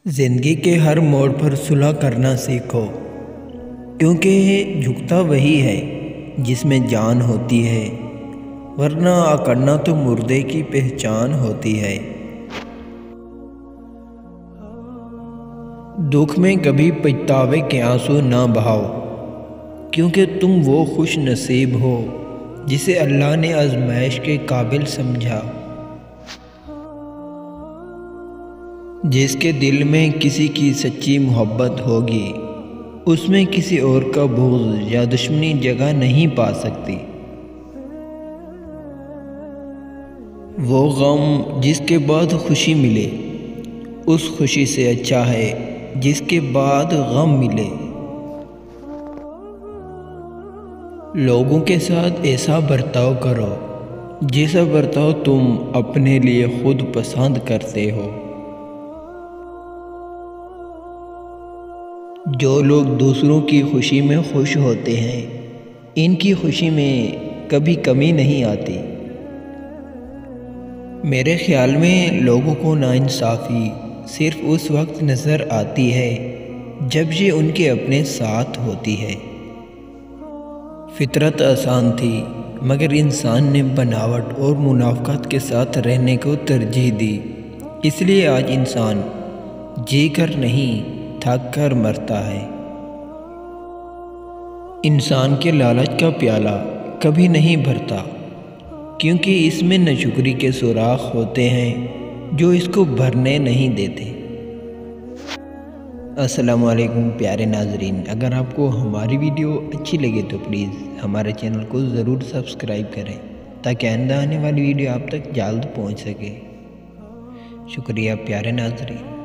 زندگی کے ہر موڑ پر صلح کرنا سیکھو، کیونکہ جھکتا وہی ہے جس میں جان ہوتی ہے، ورنہ اکڑنا تو مردے کی پہچان ہوتی ہے۔ دکھ میں کبھی پچھتاوے کے آنسو نہ بہاؤ، کیونکہ تم وہ خوش نصیب ہو جسے اللہ نے آزمائش کے قابل سمجھا۔ جس کے دل میں کسی کی سچی محبت ہوگی، اس میں کسی اور کا بغض یا دشمنی جگہ نہیں پا سکتی۔ وہ غم جس کے بعد خوشی ملے، اس خوشی سے اچھا ہے جس کے بعد غم ملے۔ لوگوں کے ساتھ ایسا برتاؤ کرو جیسا برتاؤ تم اپنے لیے خود پسند کرتے ہو۔ جو لوگ دوسروں کی خوشی میں خوش ہوتے ہیں، ان کی خوشی میں کبھی کمی نہیں آتی۔ میرے خیال میں لوگوں کو ناانصافی صرف اس وقت نظر آتی ہے جب یہ ان کے اپنے ساتھ ہوتی ہے۔ فطرت آسان تھی، مگر انسان نے بناوٹ اور منافقت کے ساتھ رہنے کو ترجیح دی، اس لیے آج انسان جی کر نہیں تھک کر مرتا ہے۔ انسان کے لالچ کا پیالہ کبھی نہیں بھرتا، کیونکہ اس میں ناشکری کے سوراخ ہوتے ہیں جو اس کو بھرنے نہیں دیتے۔ السلام علیکم پیارے ناظرین، اگر آپ کو ہماری ویڈیو اچھی لگے تو پلیز ہمارے چینل کو ضرور سبسکرائب کریں تاکہ آئندہ آنے والی ویڈیو آپ تک جلد پہنچ سکے۔ شکریہ پیارے ناظرین۔